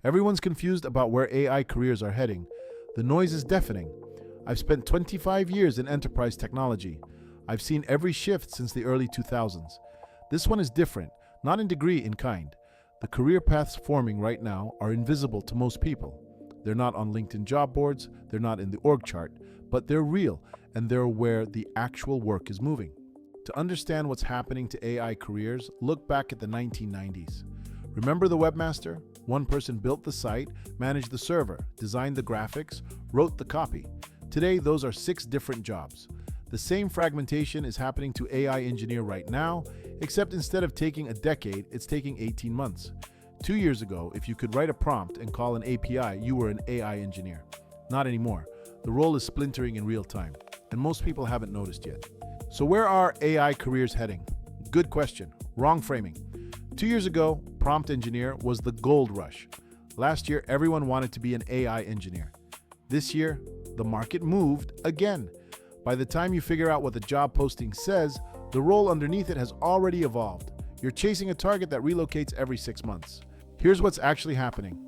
Everyone's confused about where AI careers are heading. The noise is deafening. I've spent 25 years in enterprise technology. I've seen every shift since the early 2000s. This one is different, not in degree, in kind. The career paths forming right now are invisible to most people. They're not on LinkedIn job boards, they're not in the org chart, but they're real, and they're where the actual work is moving. To understand what's happening to AI careers, look back at the 1990s. Remember the Webmaster? One person built the site, managed the server, designed the graphics, wrote the copy. Today, those are 6 different jobs. The same fragmentation is happening to AI engineer right now, except instead of taking a decade, it's taking 18 months. 2 years ago, if you could write a prompt and call an API, you were an AI engineer. Not anymore. The role is splintering in real time, and most people haven't noticed yet. So where are AI careers heading? Good question. Wrong framing. 2 years ago, prompt engineer was the gold rush. Last year, everyone wanted to be an AI engineer. This year, the market moved again. By the time you figure out what the job posting says, the role underneath it has already evolved. You're chasing a target that relocates every 6 months. Here's what's actually happening.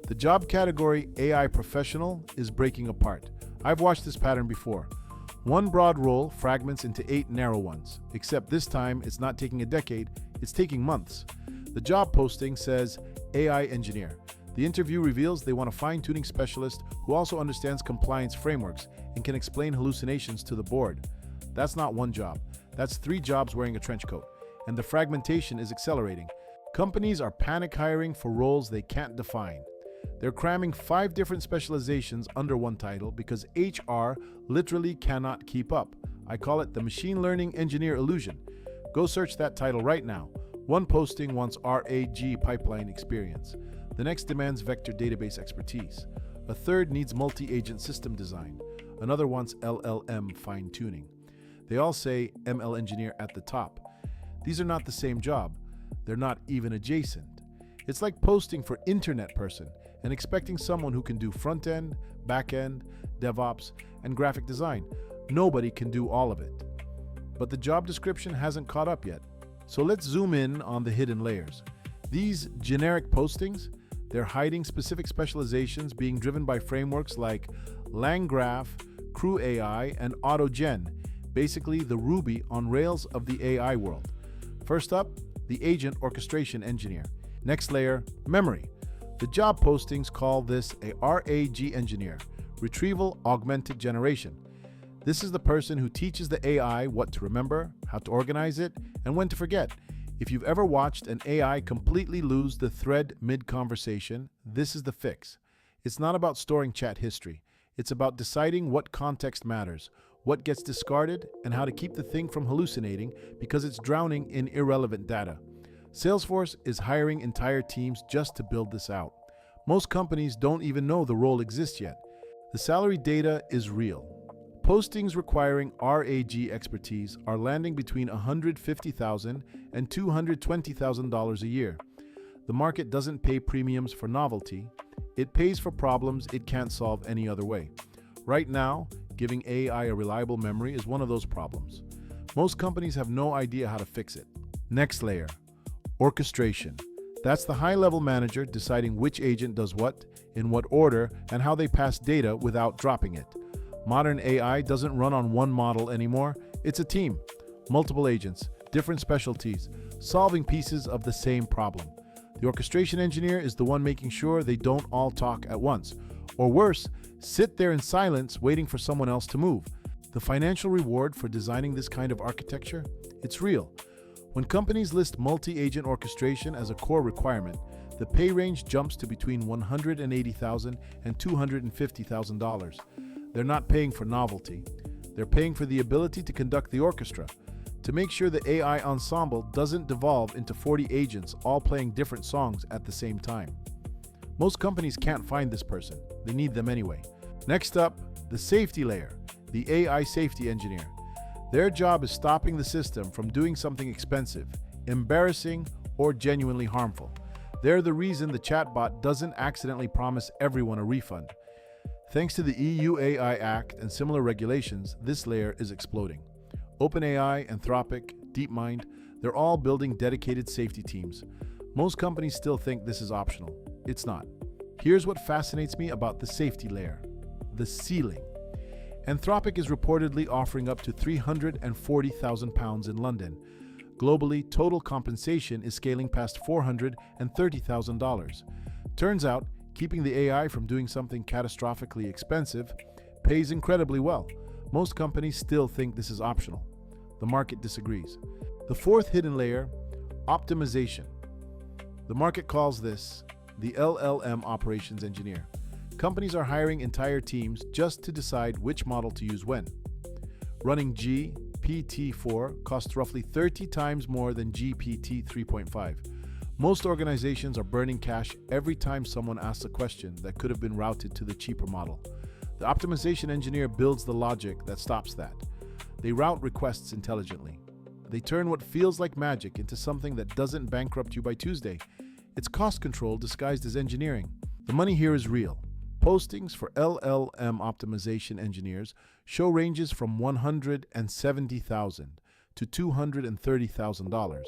The job category AI professional is breaking apart. I've watched this pattern before. One broad role fragments into 8 narrow ones, except this time it's not taking a decade, it's taking months. The job posting says AI engineer. The interview reveals they want a fine-tuning specialist who also understands compliance frameworks and can explain hallucinations to the board. That's not one job. That's 3 jobs wearing a trench coat. And the fragmentation is accelerating. Companies are panic hiring for roles they can't define. They're cramming 5 different specializations under one title because HR literally cannot keep up. I call it the machine learning engineer illusion. Go search that title right now. One posting wants RAG pipeline experience. The next demands vector database expertise. A third needs multi-agent system design. Another wants LLM fine-tuning. They all say ML engineer at the top. These are not the same job. They're not even adjacent. It's like posting for internet person and expecting someone who can do front-end, back-end, DevOps, and graphic design. Nobody can do all of it. But the job description hasn't caught up yet. So let's zoom in on the hidden layers. These generic postings, they're hiding specific specializations being driven by frameworks like LangGraph, Crew AI, and AutoGen, basically the Ruby on Rails of the AI world. First up, the agent orchestration engineer. Next layer, memory. The job postings call this a RAG engineer, retrieval augmented generation. This is the person who teaches the AI what to remember, how to organize it, and when to forget. If you've ever watched an AI completely lose the thread mid-conversation, this is the fix. It's not about storing chat history. It's about deciding what context matters, what gets discarded, and how to keep the thing from hallucinating because it's drowning in irrelevant data. Salesforce is hiring entire teams just to build this out. Most companies don't even know the role exists yet. The salary data is real. Postings requiring RAG expertise are landing between $150,000 and $220,000 a year. The market doesn't pay premiums for novelty. It pays for problems it can't solve any other way. Right now, giving AI a reliable memory is one of those problems. Most companies have no idea how to fix it. Next layer, orchestration. That's the high-level manager deciding which agent does what, in what order, and how they pass data without dropping it. Modern AI doesn't run on one model anymore. It's a team, multiple agents, different specialties, solving pieces of the same problem. The orchestration engineer is the one making sure they don't all talk at once. Or worse, sit there in silence waiting for someone else to move. The financial reward for designing this kind of architecture? It's real. When companies list multi-agent orchestration as a core requirement, the pay range jumps to between $180,000 and $250,000. They're not paying for novelty. They're paying for the ability to conduct the orchestra, to make sure the AI ensemble doesn't devolve into 40 agents all playing different songs at the same time. Most companies can't find this person. They need them anyway. Next up, the safety layer, the AI safety engineer. Their job is stopping the system from doing something expensive, embarrassing, or genuinely harmful. They're the reason the chatbot doesn't accidentally promise everyone a refund. Thanks to the EU AI Act and similar regulations, this layer is exploding. OpenAI, Anthropic, DeepMind, they're all building dedicated safety teams. Most companies still think this is optional. It's not. Here's what fascinates me about the safety layer: the ceiling. Anthropic is reportedly offering up to £340,000 in London. Globally, total compensation is scaling past $430,000. Turns out, keeping the AI from doing something catastrophically expensive pays incredibly well. Most companies still think this is optional. The market disagrees. The fourth hidden layer: optimization. The market calls this the LLM operations engineer. Companies are hiring entire teams just to decide which model to use when. Running GPT-4 costs roughly 30 times more than GPT 3.5. Most organizations are burning cash every time someone asks a question that could have been routed to the cheaper model. The optimization engineer builds the logic that stops that. They route requests intelligently. They turn what feels like magic into something that doesn't bankrupt you by Tuesday. It's cost control disguised as engineering. The money here is real. Postings for LLM optimization engineers show ranges from $170,000 to $230,000.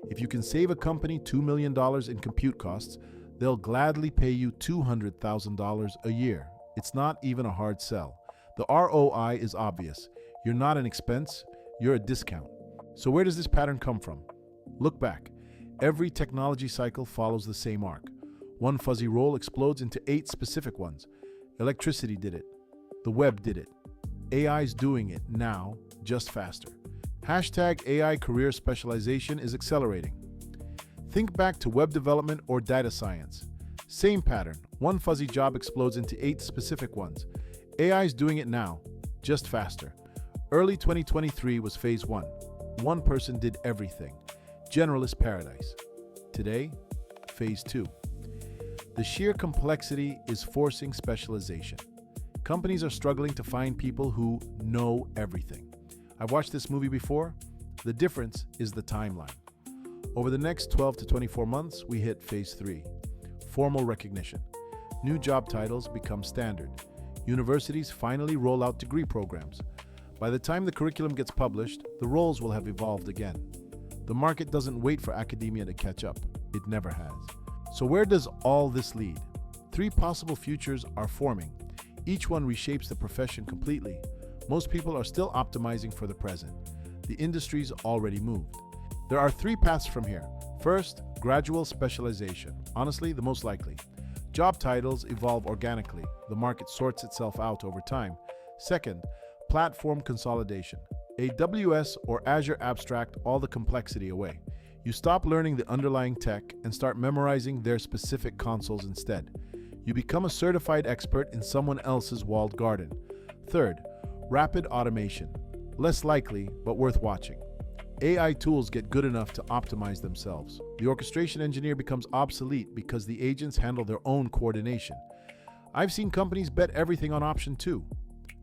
If you can save a company $2 million in compute costs, they'll gladly pay you $200,000 a year. It's not even a hard sell. The ROI is obvious. You're not an expense, you're a discount. So where does this pattern come from? Look back. Every technology cycle follows the same arc. One fuzzy role explodes into 8 specific ones. Electricity did it. The web did it. AI's doing it now, just faster. Hashtag AI career specialization is accelerating. Think back to web development or data science. Same pattern. One fuzzy job explodes into 8 specific ones. AI's doing it now, just faster. Early 2023 was phase 1. One person did everything. Generalist paradise. Today, phase 2. The sheer complexity is forcing specialization. Companies are struggling to find people who know everything. I've watched this movie before. The difference is the timeline. Over the next 12 to 24 months, we hit phase 3. Formal recognition. New job titles become standard. Universities finally roll out degree programs. By the time the curriculum gets published, the roles will have evolved again. The market doesn't wait for academia to catch up. It never has. So where does all this lead? 3 possible futures are forming. Each one reshapes the profession completely. Most people are still optimizing for the present. The industry's already moved. There are 3 paths from here. First, gradual specialization. Honestly, the most likely. Job titles evolve organically. The market sorts itself out over time. Second, platform consolidation. AWS or Azure abstract all the complexity away. You stop learning the underlying tech and start memorizing their specific consoles instead. You become a certified expert in someone else's walled garden. Third, rapid automation. Less likely, but worth watching. AI tools get good enough to optimize themselves. The orchestration engineer becomes obsolete because the agents handle their own coordination. I've seen companies bet everything on option 2.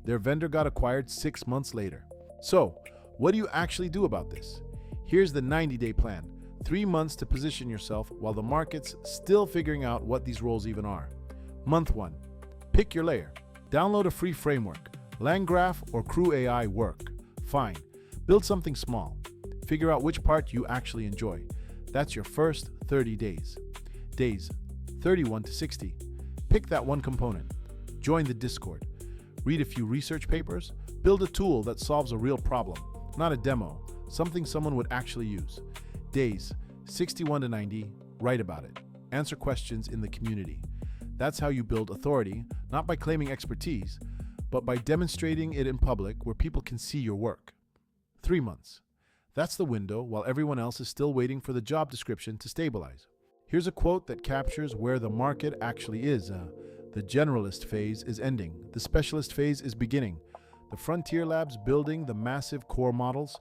Their vendor got acquired 6 months later. So, what do you actually do about this? Here's the 90-day plan. 3 months to position yourself while the market's still figuring out what these roles even are. Month 1. Pick your layer. Download a free framework. LangGraph or Crew AI work. Fine. Build something small. Figure out which part you actually enjoy. That's your first 30 days. Days 31 to 60. Pick that one component. Join the Discord. Read a few research papers. Build a tool that solves a real problem, not a demo, something someone would actually use. Days 61 to 90. Write about it. Answer questions in the community. That's how you build authority, not by claiming expertise, but by demonstrating it in public where people can see your work. 3 months. That's the window while everyone else is still waiting for the job description to stabilize. Here's a quote that captures where the market actually is. The generalist phase is ending. The specialist phase is beginning. The frontier labs building the massive core models,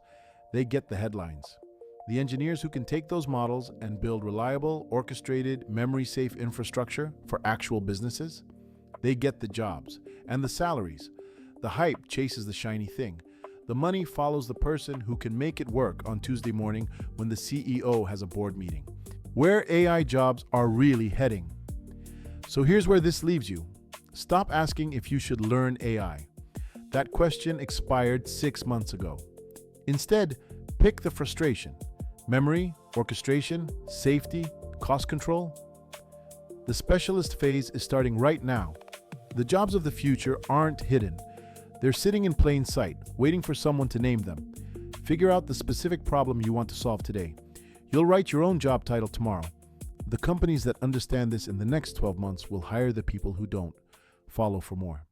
they get the headlines. The engineers who can take those models and build reliable, orchestrated, memory-safe infrastructure for actual businesses, they get the jobs and the salaries. The hype chases the shiny thing. The money follows the person who can make it work on Tuesday morning when the CEO has a board meeting. Where AI jobs are really heading. So here's where this leaves you. Stop asking if you should learn AI. That question expired 6 months ago. Instead, pick the frustration. Memory, orchestration, safety, cost control. The specialist phase is starting right now. The jobs of the future aren't hidden. They're sitting in plain sight, waiting for someone to name them. Figure out the specific problem you want to solve today. You'll write your own job title tomorrow. The companies that understand this in the next 12 months will hire the people who don't. Follow for more.